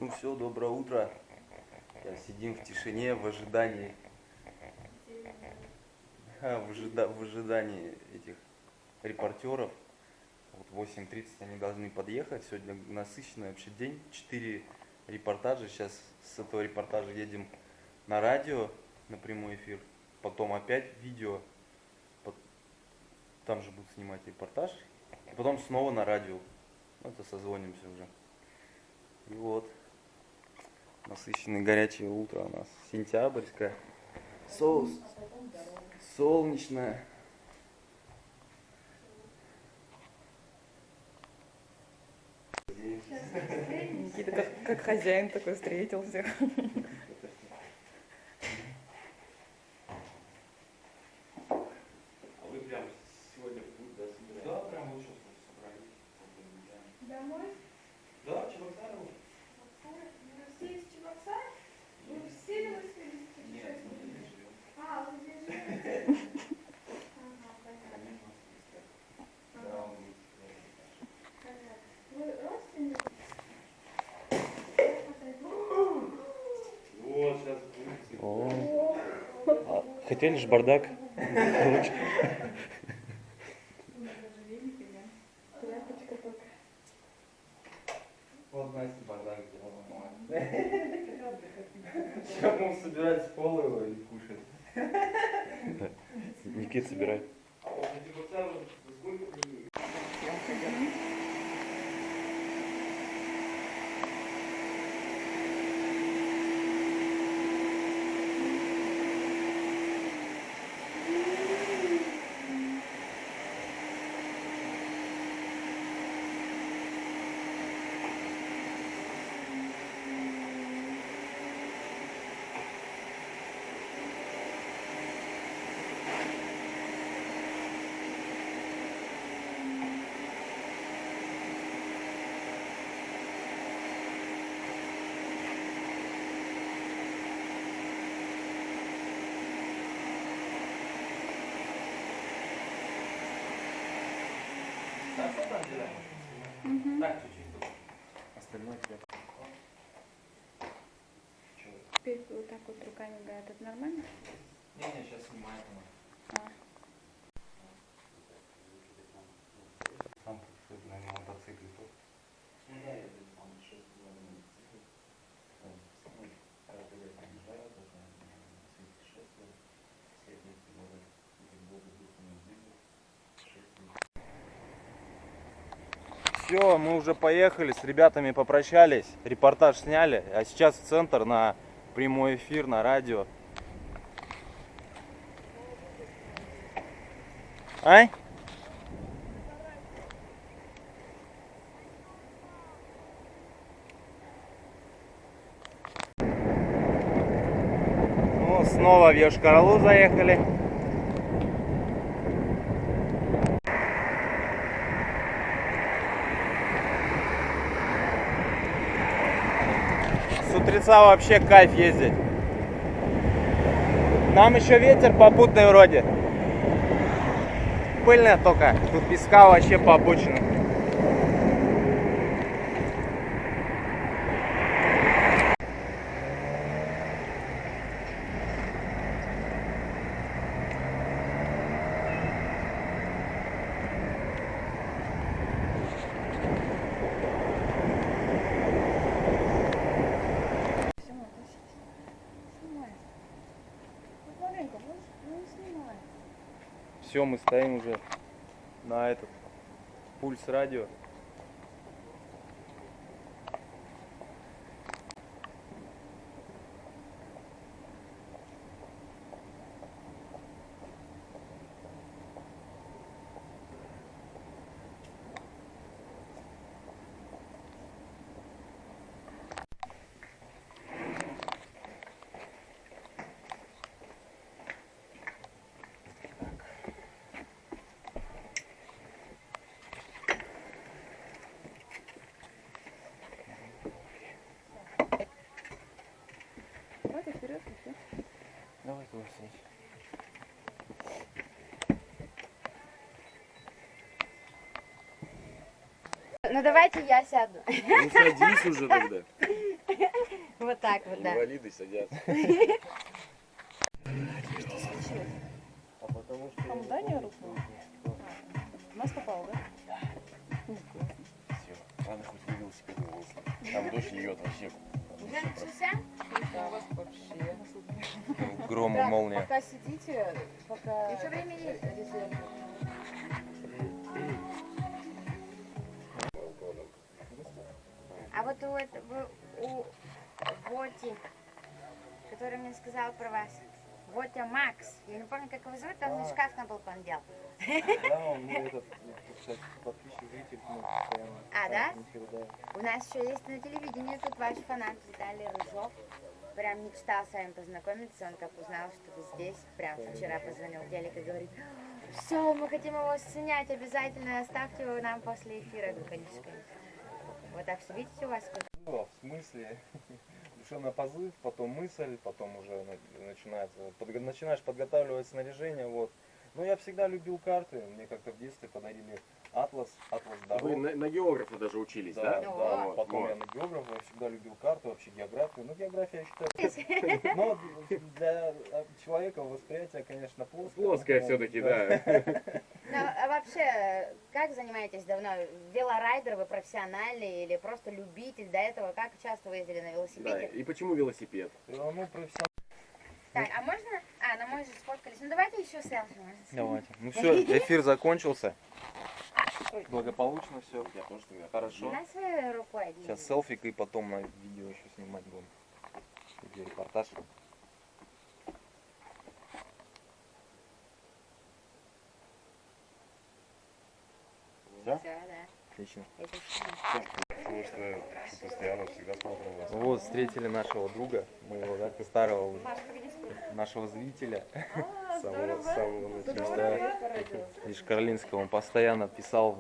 Ну все, доброе утро. Сейчас сидим в тишине в ожидании. В ожидании этих репортеров. Вот 8:30 они должны подъехать. Сегодня насыщенный вообще день. 4 репортажа. Сейчас с этого репортажа едем на радио, на прямой эфир. Потом опять видео. Там же будут снимать репортаж. И потом снова на радио. Это созвонимся уже. И вот. Насыщенное горячее утро у нас. Сентябрьское. Солнечное. Никита как хозяин такой встретил всех. А вы прям сегодня в путь, да, собираетесь? Да, прям вот сейчас собрались. Домой? Да, Чебоксары. Мы все из Чебоксар? Вы все велосипедисты путешественники? Не живем. А, вы здесь живете? Ага, понятно. Да, Понятно. Вы родственники? вот сейчас будет. А, хотели же бардак? Вот Настя бардак сделала. Сейчас будем собирать с пола его и кушать. Никит, собирай. А вот на Чебоксары сколько людей? Так, что там делаем? Так, чуть-чуть. Остальное все. Теперь вот так вот руками говорят, это нормально? Не, сейчас снимает она. Сам на мотоцикле тут. Ну да, я там сейчас на мотоцикле. Когда я приезжаю, только на путешествие. Все вместе говорят, все, мы уже поехали, с ребятами попрощались, репортаж сняли, а сейчас в центр на прямой эфир, на радио. Ай? Ну, снова в Йошкар-Олу заехали. С утреца вообще кайф ездить. Нам еще ветер попутный вроде. Пыльная только. Тут песка вообще по обочинам. Все, снимай. Ну, маленько, ну снимай. Все, мы стоим уже на этот пульс радио. Давайте вперед и все. Давай туда сядь. Ну давайте я сяду. Ну садись уже тогда. Вот так вот, да. Инвалиды садятся. Что случилось? А потому что... Там здание рухнуло? В нас попало, да? Все, ладно, хоть на велосипед вылез. Там дождь льет вообще. Уже начался? Да, у вас вообще. Гром и Да, молния. Пока сидите, пока... Еще время есть. резерв. А вот у Воти, который мне сказал про вас, Вотя Макс, я не помню, как его зовут, он мне шкаф на балкон делал. Да, он этот, кстати, подписчик, зритель постоянно. А, да? Эфир, да. У нас еще есть на телевидении тут ваш фанат Виталий Рыжов. Прям мечтал с вами познакомиться, он как узнал, что вы здесь, прям вчера позвонил в телек и говорит: все, мы хотим его снять, обязательно оставьте его нам после эфира. Я говорю, конечно, конечно. Вот так все, видите, у вас сколько? В смысле? Душевный позыв, потом мысль, потом уже начинается, начинаешь подготавливать снаряжение, вот. Но я всегда любил карты, мне как-то в детстве подарили атлас дорог. Вы на географа даже учились, да? Да, О. потом я на географа, я всегда любил карту, вообще географию. Ну, география, я считаю, но для человека восприятие, конечно, плоское. Плоская Ну, все-таки, да. Ну, а вообще, как занимаетесь давно? Велорайдер вы профессиональный или просто любитель? До этого как часто вы ездили на Да. велосипеде? И почему велосипед? Ну, профессионально. Так, а можно? А, ну мы же сфоткались. Ну давайте еще селфи. можно снять. Давайте. Ну все, эфир закончился. Благополучно все. Я тоже тогда. Хорошо. На своей рукой. Сейчас селфик и потом на видео еще снимать будем. Видеорепортаж. Все? Все, да. Отлично. Это снимаю. Потому что постоянно всегда смотрим вас. Вот встретили нашего друга, моего да, старого уже, нашего зрителя. Самого начала. Да. Из Карлинского. Он постоянно писал,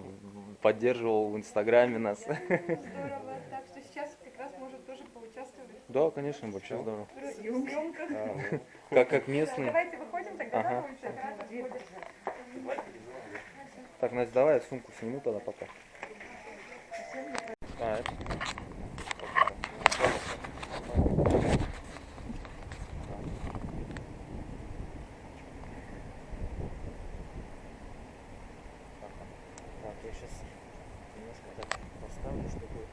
поддерживал в Инстаграме нас. Здорово. Так что сейчас как раз может тоже поучаствовать Да, конечно, вообще здорово. в съемках. Как местный. Давайте выходим тогда, Ага. да, получается? Так, Настя, давай я сумку сниму тогда пока. А, это... Так, я сейчас немножко так поставлю, чтобы...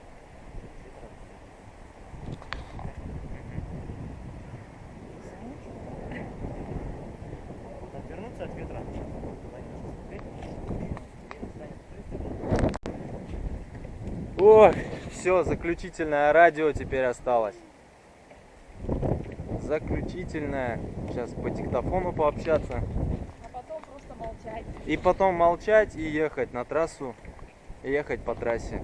Вот отвернуться от ветра. Ох, все, заключительное радио теперь осталось. Заключительное. Сейчас по диктофону пообщаться. А потом просто молчать. И потом молчать и ехать на трассу. И ехать по трассе.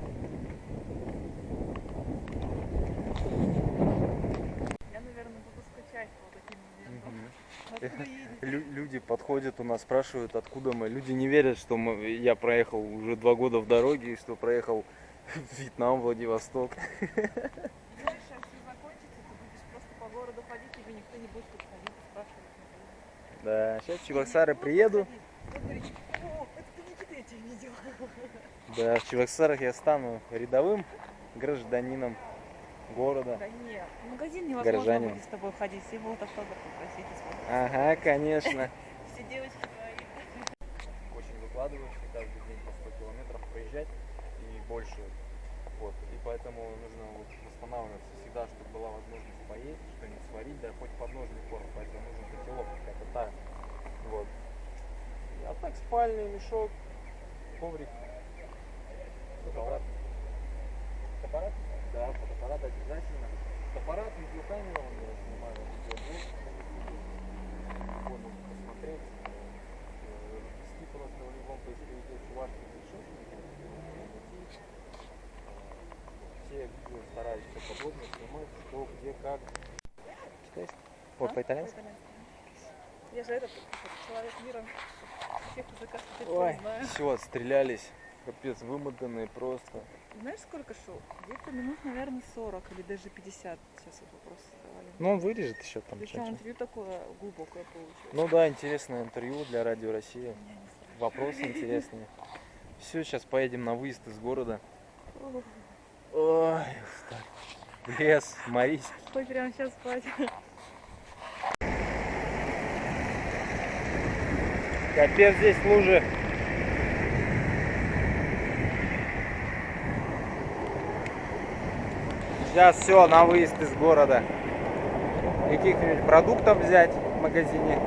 Я, наверное, буду скучать по таким моментам. Откуда едете? Люди подходят у нас, спрашивают, откуда мы. Люди не верят, что я проехал уже 2 года в дороге, и что проехал Вьетнам, Владивосток. Знаешь, сейчас все закончится, ты будешь просто по городу ходить, тебе никто не будет подходить и спрашивать. Да, сейчас в Чебоксары приеду. Вот говорит, о, это ты Никита, я тебя видела. Да, в Чебоксарах я стану рядовым гражданином города. Да нет, в магазин невозможно Горожанин. будет с тобой ходить, все будут автограф попросить и смотреть. Ага, конечно. Все девочки твои. Очень выкладываешься каждый день по 100 километров проезжать и больше. Вот. И поэтому нужно вот восстанавливаться всегда, чтобы была возможность поесть, что-нибудь сварить, да хоть подножный корм, поэтому нужен котелок, какая-то та. Вот. А так спальный мешок, коврик, фотоаппарат. Фотоаппарат? Да, фотоаппарат обязательно. Фотоаппарат, видеокамера, он я снимаю видеоблог. Вот, можно посмотреть. Ввести просто в любом поисковике чувашский путешественник. Все видео стараюсь все подробно снимать, что, где, как. Читаешь? Вот по-итальянски? Я же этот человек мира, всех языках Ой, знаю. все, стрелялись. Капец, вымотанные просто. Знаешь, сколько шел? Где-то минут, наверное, 40 или даже 50. Сейчас вот вопрос задавали. Ну, он вырежет еще там Причем что-нибудь. интервью такое глубокое получилось. Ну да, интересное интервью для Радио России. Я не знаю. Вопросы интересные. Все, сейчас поедем на выезд из города. Ох. Ой, устали. в лес, морить. Ой, прямо сейчас спать. Капец, здесь лужи. Сейчас все, на выезд из города. Каких-нибудь продуктов взять в магазине.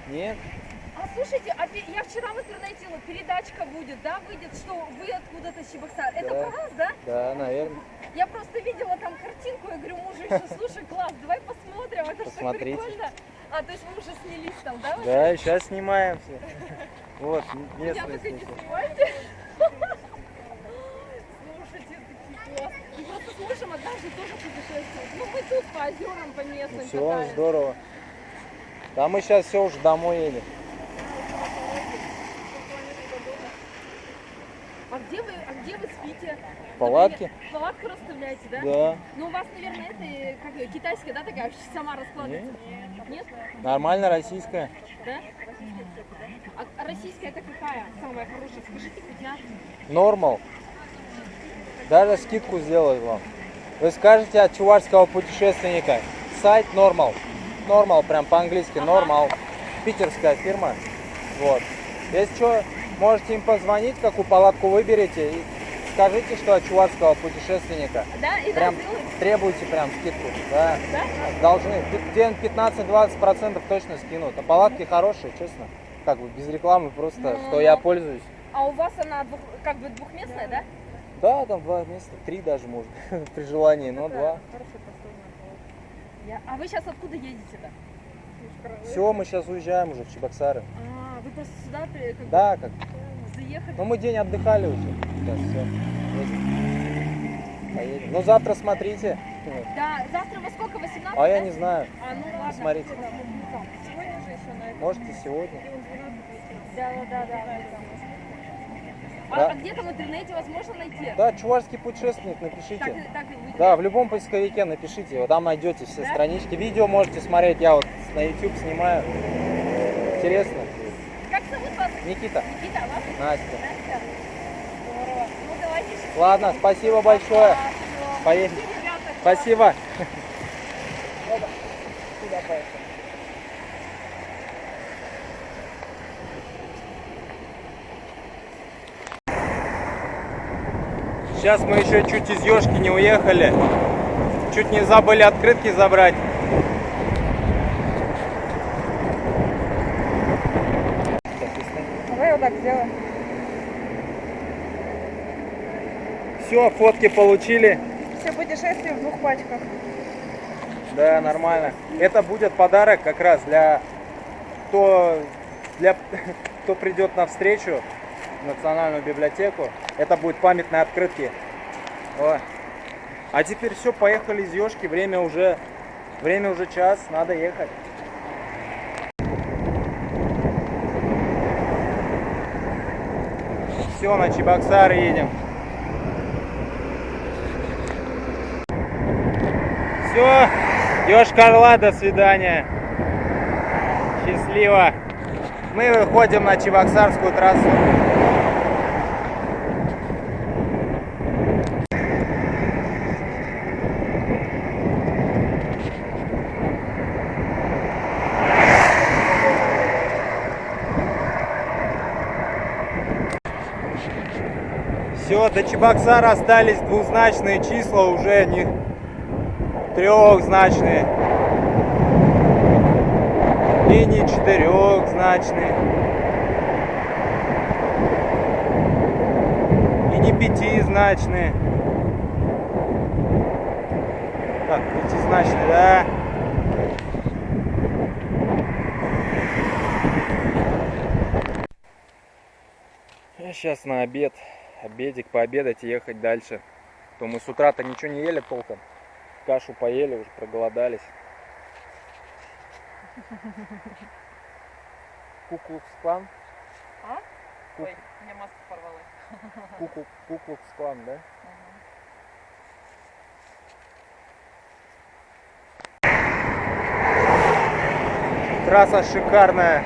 Нет? А слушайте, я вчера в интернете, вот передачка будет, да, выйдет, что вы откуда-то с Чебоксар. Это Да. про вас, да? Да, наверное. Я просто видела там картинку, я говорю мужу еще, слушай, класс, давай посмотрим, это же так Посмотрите. прикольно. А, то есть вы уже снялись там, да? уже? Да, сейчас снимаем все. Вот, Я местные только не смысл. снимайте. Слушайте, такие класс. Мы просто с мужем однажды тоже путешествовали. Ну, мы тут по озерам, по местным Все, катаемся. здорово. Да мы сейчас все уже домой едем. А где вы спите? В палатке? Например, палатку расставляете, да? Да. Ну, у вас, наверное, это как её, китайская, да, такая, сама раскладывается? Нет? Нормально, российская. Да? А российская это какая? Самая хорошая? Скажите, хоть я. Нормал. Даже скидку сделают вам. Вы скажете от чувашского путешественника. Сайт Нормал. Нормал, прям по-английски. Нормал. Питерская фирма. Вот. Если что, можете им позвонить, какую палатку выберете, и скажите, что от чувашского путешественника. Да, и Прям да, сделают? требуйте прям скидку. Да. Да? Должны. День 15-20% точно скинут. А палатки хорошие, честно. Как бы без рекламы, просто Ну, что я пользуюсь. А у вас она как бы двухместная, да? Да, там 2 места, 3 даже можно, при желании, но 2. Хорошая просторная палатка. А вы сейчас откуда едете-то? Все, мы сейчас уезжаем уже в Чебоксары. А, вы просто сюда как бы Да, как. заехали? Ну мы день отдыхали уже. Сейчас все. Поедем. Ну завтра смотрите. Да, завтра во сколько? 18? А я да? не знаю. А, ну ладно. Посмотрите. Сегодня же еще на это. Можете сегодня. Да. Да. А где-то в интернете возможно найти? Да, чувашский путешественник, Так, напишите. так и будет. Да, в любом поисковике напишите, вот там найдете все Да? странички. Видео можете смотреть, я вот на YouTube снимаю. Интересно. Как зовут вас? Никита, Никита, а вас? Настя. Настя. Здорово. Ну давайте. Ладно, спасибо большое. Поедем. Ребята, Спасибо. Сейчас мы еще чуть из Ёшки не уехали. Чуть не забыли открытки забрать. давай вот так сделаем. Все, фотки получили. Все путешествия в 2 пачках. Да, нормально. Это будет подарок как раз для кто придет на встречу в Национальную библиотеку. Это будет памятные открытки. О. А теперь все, поехали из Ёшки. Время уже час, надо ехать. Все, на Чебоксары едем. Все, Йошкар-Ола, до свидания. Счастливо. Мы выходим на Чебоксарскую трассу. Все, до Чебоксара остались двузначные числа, уже не трехзначные. И не четырехзначные. И не пятизначные. Так, пятизначные, да. Сейчас на обед. Обедик, пообедать и ехать дальше. То мы с утра-то ничего не ели толком. Кашу поели, уже проголодались. Ку-клукс-клан? А? Ку- Ой, у меня маска порвалась. Ку-клукс-клан, да? Трасса шикарная.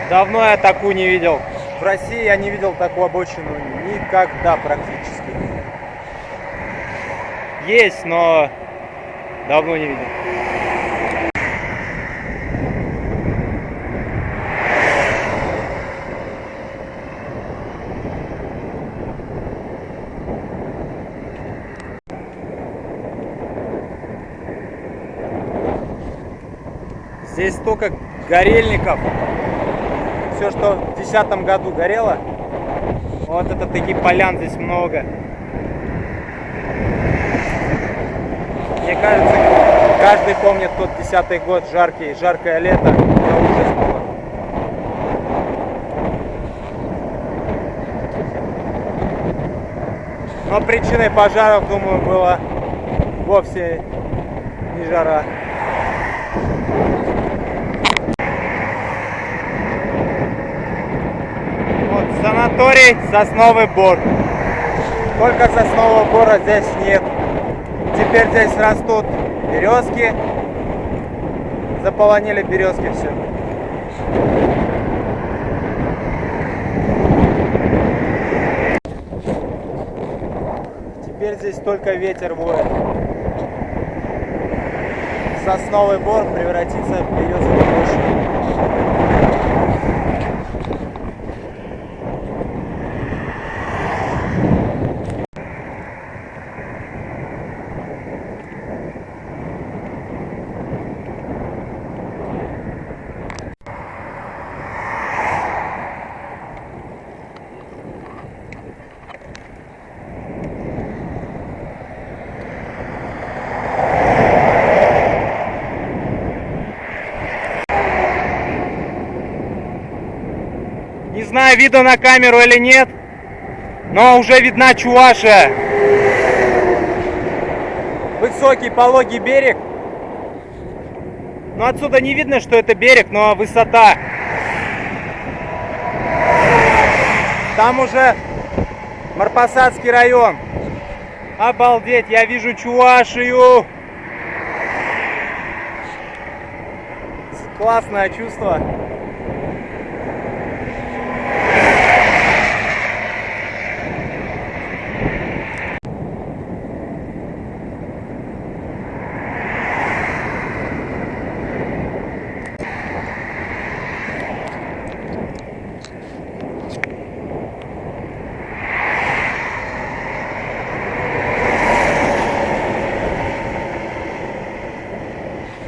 Давно я такую не видел. В России я не видел такую обочину никогда практически. Есть, но давно не видел. Здесь столько горельников. Все, что в 2010 году горело, вот это таких полян здесь много. Мне кажется, каждый помнит тот 10-й год, жаркое лето. Это ужас было. Но причиной пожаров, думаю, была вовсе не жара. Санаторий Сосновый Бор. Только соснового бора здесь нет. Теперь здесь растут березки. Заполонили березки все. Теперь здесь только ветер воет. Сосновый Бор превратится в березовую рощу. Не знаю, видно на камеру или нет, но уже видна Чувашия. Высокий пологий берег. Но отсюда не видно, что это берег, но высота. Там уже Марпасадский район. Обалдеть, я вижу Чувашию. Классное чувство.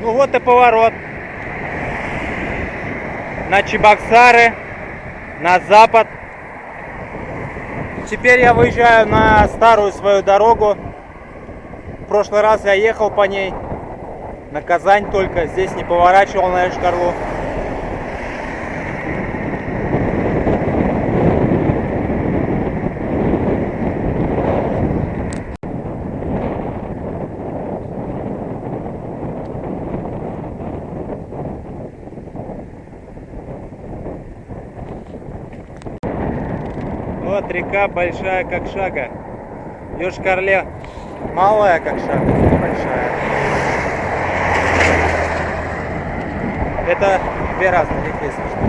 Ну вот и поворот на Чебоксары, на запад. Теперь я выезжаю на старую свою дорогу. В прошлый раз я ехал по ней на Казань только, здесь не поворачивал на Йошкар-Олу. Вот река большая как шага. Йошкар-Оле малая как шага, большая. Это две разные реки, если что.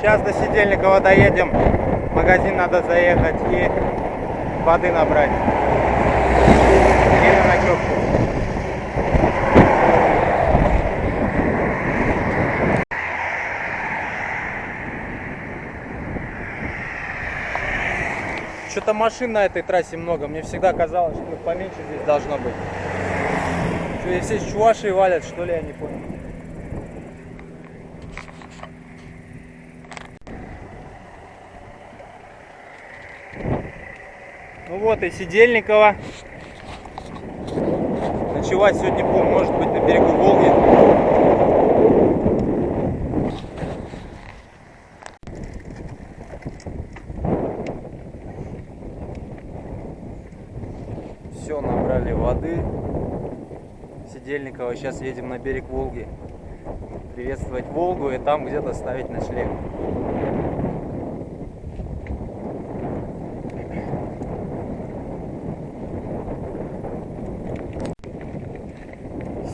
Сейчас до Сидельникова доедем, в магазин надо заехать и воды набрать. И на ночевку. Что-то машин на этой трассе много, мне всегда казалось, что их поменьше здесь должно быть. Что, все с Чувашии валят, что ли, я не понял. Ну вот и Сидельниково. Ночевать сегодня будем, может быть, на берегу Волги. Все, набрали воды. Сидельниково. Сейчас едем на берег Волги. Приветствовать Волгу и там где-то ставить ночлег.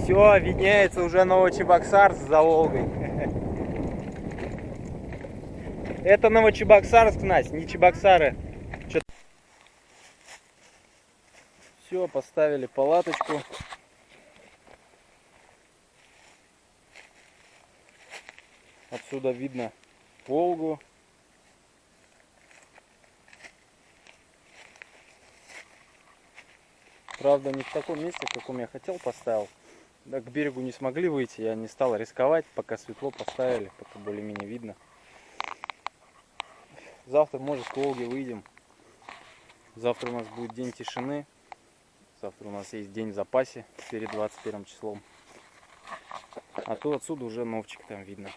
Все, виднеется уже Новочебоксарск за Волгой. Это Новочебоксарск, Настя, не Чебоксары. Все, поставили палаточку. Отсюда видно Волгу. Правда, не в таком месте, в каком я хотел, поставил. Да, к берегу не смогли выйти, я не стал рисковать, пока светло поставили, пока более-менее видно. Завтра, может, к Волге выйдем. Завтра у нас будет день тишины. Завтра у нас есть день в запасе перед 21 числом. А то отсюда уже новчик там видно.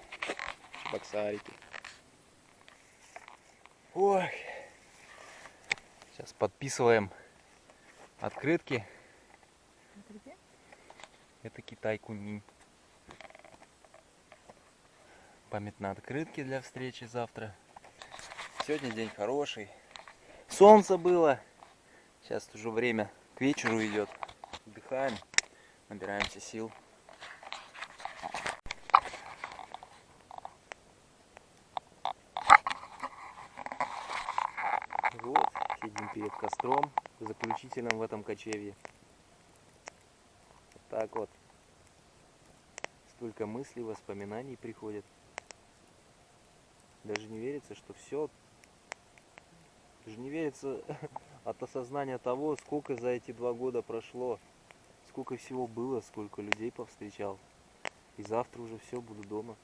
Чебоксарики. Ой. Сейчас подписываем открытки. Это Китай Куньминь. Памятные открытки для встречи завтра. Сегодня день хороший. Солнце было. Сейчас уже время к вечеру идет. Отдыхаем. Набираемся сил. Вот, сидим перед костром, заключительным в этом кочевье. Вот так вот. Столько мыслей, воспоминаний приходит. Даже не верится, что все. Даже не верится от осознания того, сколько за эти 2 года прошло. Сколько всего было, сколько людей повстречал. И завтра уже все, буду дома.